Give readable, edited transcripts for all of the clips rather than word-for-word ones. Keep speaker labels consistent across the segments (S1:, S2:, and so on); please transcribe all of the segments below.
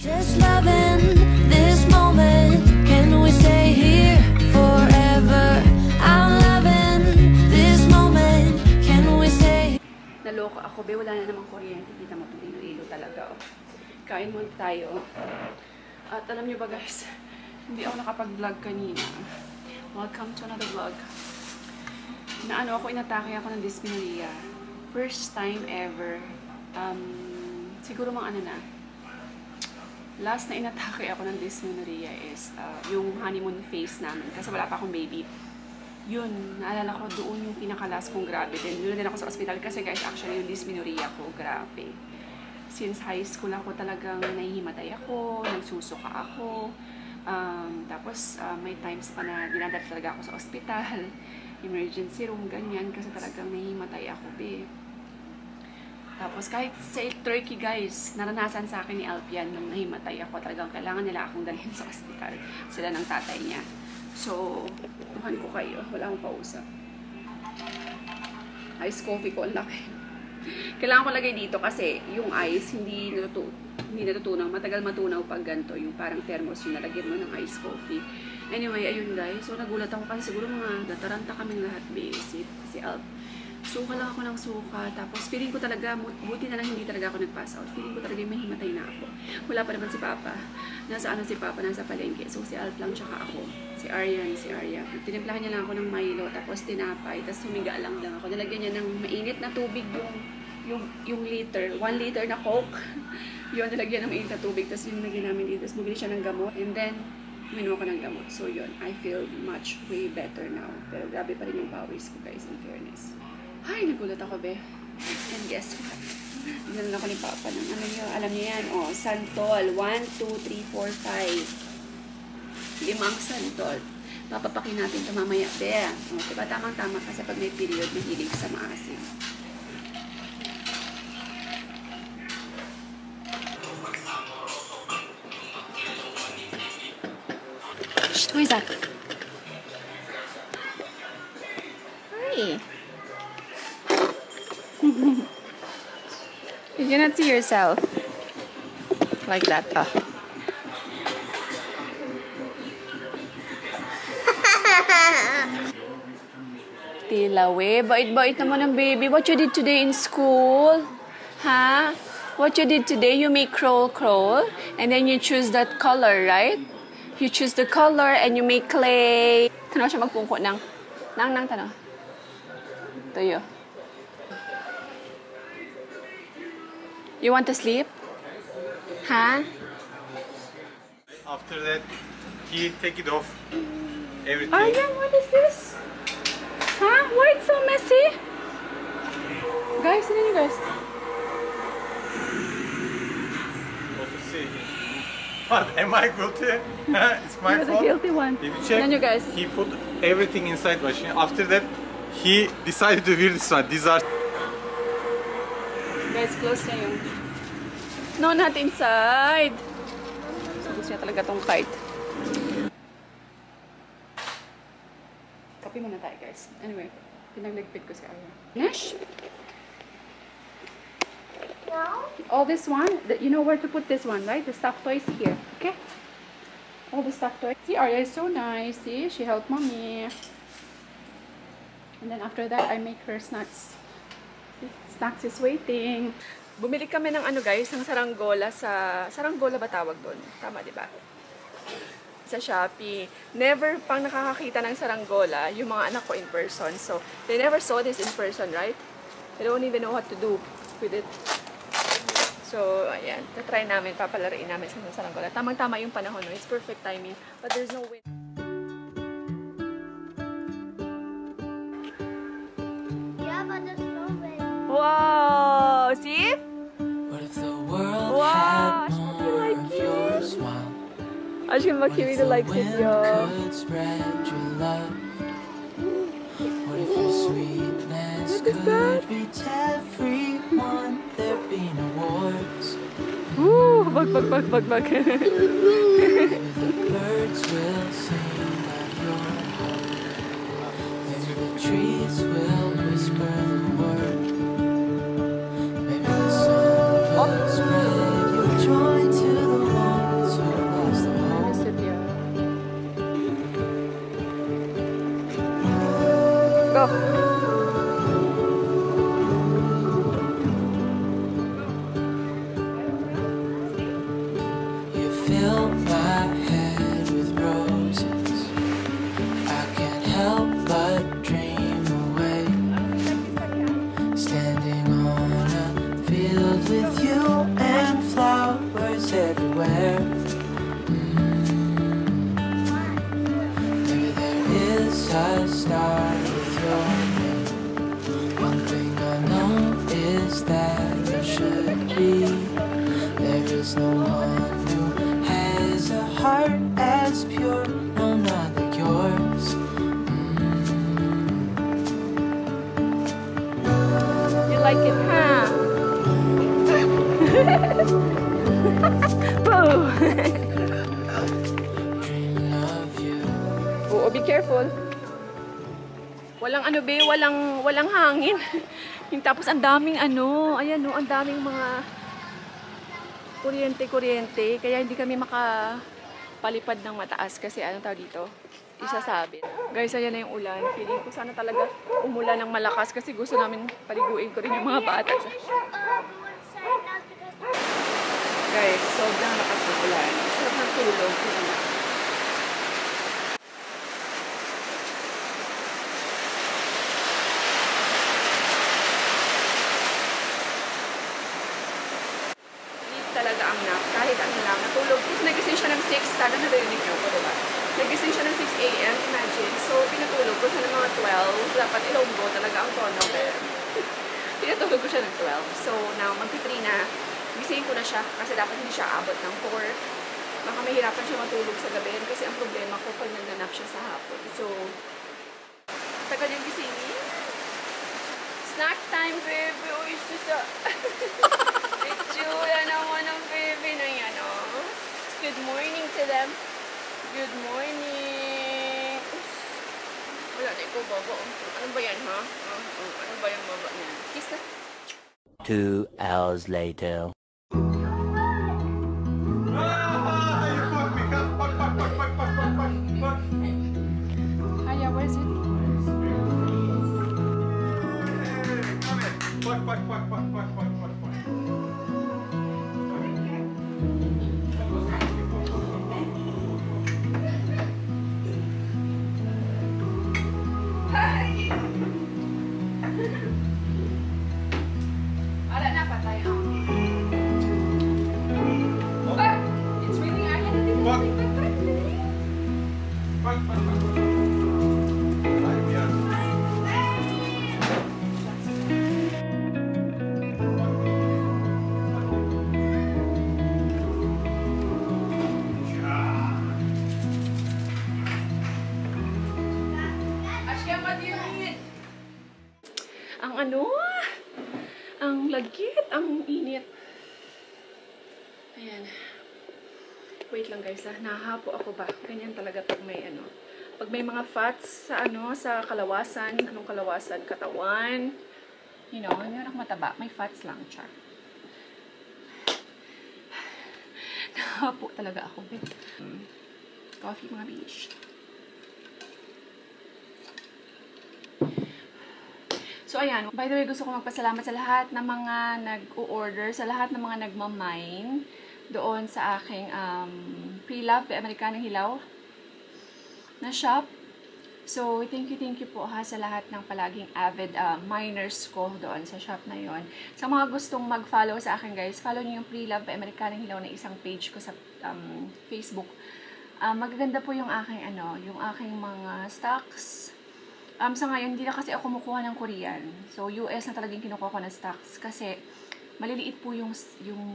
S1: Just loving this moment. Can we stay here forever? I'm loving this moment. Can we stay?
S2: Naloko ako, be. Wala na namang kuryente. Kita mo itong ilo-ilo talaga. Oh. Kain muna tayo. At alam nyo ba guys, hindi ako nakapag-vlog kanina. Welcome to another vlog. Inatake ako ng dysmenorrhea. First time ever. Siguro mga last na inatake ako ng dysmenorrhea is yung honeymoon phase namin. Kasi wala pa akong baby. Yun, naalala ko doon yung pinaka-last kong grabe. Doon din ako sa ospital kasi guys, actually yung dysmenorrhea ko, grabe. Since high school ako talagang nahihimatay ako, nagsusuka ako. Tapos may times pa na dinadala talaga ako sa ospital. Emergency room, ganyan, kasi talagang nahihimatay ako, be. Tapos kahit sa Turkey, guys, naranasan sa akin ni Alpian nung nahimatay ako, talagang kailangan nila akong dalhin sa ospital. Sila ng tatay niya. So, tuhan ko kayo, wala akong kausap. Ice coffee ko, ang laki. Kailangan ko lagay dito kasi yung ice hindi natutunaw. Matagal matunaw pag ganito, yung parang thermos yung nalagyan mo ng ice coffee. Anyway, ayun guys. So, nagulat ako kasi siguro mga nataranta kaming lahat, basic. Si Alp. Suka lang ako ng suka. Tapos, feeling ko talaga, buti na lang hindi talaga ako nag-pass out. Feeling ko talaga may himatay na ako. Wala pa naman si Papa. Nasa si Papa, nasa palengke. So, si Alp lang tsaka ako. Si Arya. Tinimplahan niya lang ako ng Milo. Tapos, tinapay. Tapos, humiga lang ako. Nilagyan niya ng mainit na tubig yung liter. 1 liter na Coke. Yun, nilagyan ng mainit na tubig. Tapos, yung nilagyan namin dito. Tapos, bumili siya ng gamot. And then, uminom ako ng gamot. So, yun. I feel much way better now. Pero grabe pa rin yung pawis ko, guys, in fairness. Ay, nagulat ako, be. And guess what? Ganun ako ni Papa ng alam niyo yan. Oh, santol. 1, 2, 3, 4, 5. 5 santol. Papapakin natin ito mamaya, be. Oh, diba? Tamang-tama kasi pag may period, mahilig sa maasim. Who is that? Hi. You cannot see yourself like that. Tilawe, bait-bait naman ng baby. What you did today in school? Huh? What you did today? You make crawl, and then you choose that color, right? You choose the color and you make clay. Tanaw siya magpungko ng tanaw. Tuyo. You want to sleep? Huh?
S3: After that, he take it off. Everything.
S2: Aryan, what is this? Huh? Why it's so messy? Guys, ano yun guys?
S3: What? Am I guilty? It's my
S2: You're
S3: fault.
S2: the guilty one.
S3: If you check,
S2: Then you guys.
S3: he put everything inside machine. After that, he decided to wear this one. These are.
S2: Guys, close niya yung... No, not inside. So, gusto niya talaga tong kite. Copy muna tayo, guys. Anyway, pinagligpit ko si Arya. Nash? No? All this one, you know where to put this one, right? The stuffed toys here, okay? All the stuffed toys. See, Arya is so nice. See, she helped mommy. And then after that, I make her snacks. Snacks is waiting. Bumili kami ng guys, ng saranggola sa... Saranggola ba tawag doon? Tama, di ba? Sa Shopee. Never pang nakakakita ng saranggola yung mga anak ko in person. So, they never saw this in person, right? They don't even know what to do with it. So, ayan. Tatry namin, papalariin namin sa saranggola. Tamang-tama yung panahon, no? It's perfect timing. But there's no wind.
S4: Yeah, but there's no wind.
S2: Wow! See?
S5: What if the world
S2: Wow!
S5: had more of your smile?
S2: Aşkım bak
S5: What
S2: really
S5: if the
S2: likes it,
S5: wind
S2: yo.
S5: could spread your love? What if your sweetness
S2: What is that?
S5: could reach everyone? There'd be no wars.
S2: Bak.
S5: Maybe the birds will sing of your heart. Maybe the trees will whisper the word. Maybe the sun will spread your joy to the world. fill my head with roses. I can't help but dream away, standing on a field with you and flowers everywhere. Maybe there is a star with your name. One thing I know is that there should be. There is no one who has a heart as pure, no, not like yours.
S2: You like it, huh? Boo!
S5: Dreaming of you.
S2: Oo, be careful. Walang ano be, walang hangin. Yung tapos ang daming ano, ayan no, ang daming mga kuryente. Kaya hindi kami makapalipad ng mataas kasi ano tawag dito, isasabit. Guys, ayan na yung ulan. Feeling ko sana talaga umulan ng malakas kasi gusto namin paliguin ko rin yung mga bata. Guys, sobrang lakas ng ulan. Sarap ng tulog. Talaga ang nap, kahit ano lang, natulog. Kasi nagising siya ng 6, sana narinig niyo ko, diba? Nagising siya ng 6 a.m., imagine. So, pinatulog ko siya ng mga 12. Dapat ilonggo talaga ang tono, pero pinatulog ko siya ng 12. So, now, mag-3 na, gising ko na siya kasi dapat hindi siya abot ng 4. Baka mahirapan siya matulog sa gabi kasi ang problema ko pag nagnanap siya sa hapon. So, tagal yung gisingin. Snack time, baby! Uy, susa! Itsura naman ng baby na yan, oh. Good morning to them. Good morning. Wala na ikaw, baba. Ano ba yan, ha? Ano ba yung baba niyan? Kiss na.
S6: 2 hours later.
S2: Hiya, where is it? Ala na, patay, ha? It's raining. I had to do ang ano, ang lagkit, ang init. Ayan. Wait lang guys, nahahapo ako ba? Ganyan talaga pag may ano, pag may mga fats sa ano, sa kalawasan, anong kalawasan, katawan. You know, hindi ako mataba, may fats lang, char. Nahahapo talaga ako. Coffee mga beach. So, ayan. By the way, gusto ko magpasalamat sa lahat ng mga nag-o-order, sa lahat ng mga nagmamine doon sa aking Pre-Love by Americanang Hilaw na shop. So, thank you po ha sa lahat ng palaging avid miners ko doon sa shop na yon. Sa mga gustong mag-follow sa akin guys, follow niyo yung Pre-Love by Americanang Hilaw na isang page ko sa Facebook. Magaganda po yung aking yung mga stocks. Sa ngayon, hindi na kasi ako kumukuha ng Korean. So, US na talagang kinukuha ko ng stocks. Kasi, maliliit po yung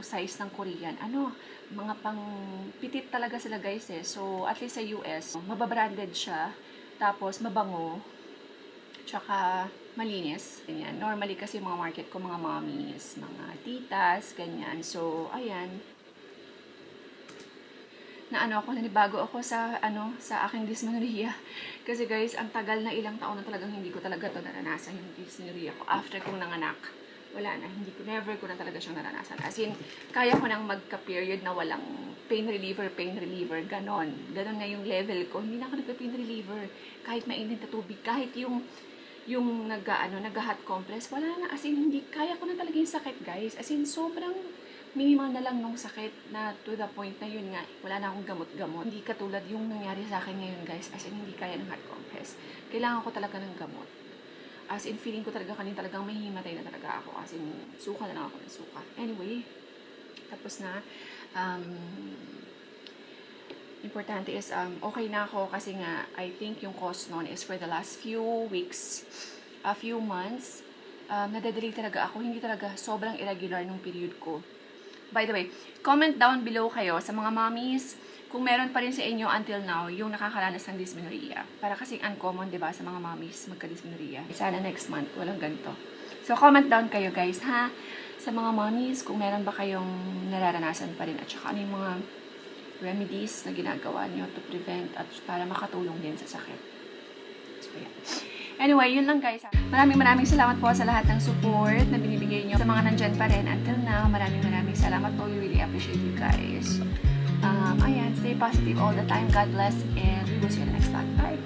S2: size ng Korean. Mga pang pitit talaga sila guys eh. So, at least sa US, mababranded siya. Tapos, mabango. Tsaka, malinis. Ganyan. Normally kasi mga market ko, mga mommies, mga titas, ganyan. So, ayan. Nanibago ako sa aking dysmenorrhea. Kasi guys, ang tagal na ilang taon na talagang hindi ko talaga to naranasan yung dysmenorrhea ko after kong nanganak. Wala na, never ko na talaga siyang naranasan. As in, kaya ko nang magka-period na walang pain reliever, ganon. Ganon na yung level ko. Hindi na ako nagpa-pain reliever. Kahit mainit na tubig, kahit yung nag-hot compress, wala na. As in, hindi, kaya ko na talaga yung sakit guys. As in, sobrang minimal na lang nung sakit na to the point na yun nga, wala na akong gamot-gamot. Hindi katulad yung nangyari sa akin ngayon, guys, as in hindi kaya ng hot compress. Kailangan ko talaga ng gamot. As in, feeling ko talaga talagang may himatay na talaga ako. As in, suka na lang ako ng suka. Anyway, tapos na. Importante is, okay na ako kasi nga, I think yung cause nun is for the last few weeks, a few months, nadadelay talaga ako. Hindi talaga sobrang irregular nung period ko. By the way, comment down below kayo sa mga mommies kung meron pa rin sa inyo until now yung nakakaranas ng dysmenorrhea. Para kasing uncommon, diba, sa mga mommies magka-dysmenorrhea. Sana next month, walang ganito. So, comment down kayo, guys, ha? Sa mga mommies, kung meron ba kayong nararanasan pa rin at saka ano yung mga remedies na ginagawa nyo to prevent at para makatulong din sa sakit. So, yeah. Anyway, yun lang, guys. Maraming salamat po sa lahat ng support na binibigay nyo. Sa mga nandyan pa rin until now, maraming salamat po. We really appreciate you guys. Ayan, stay positive all the time. God bless, and we will see you in the next vlog. Bye!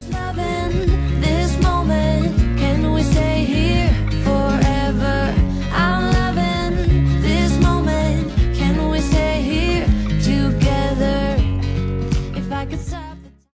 S1: Loving this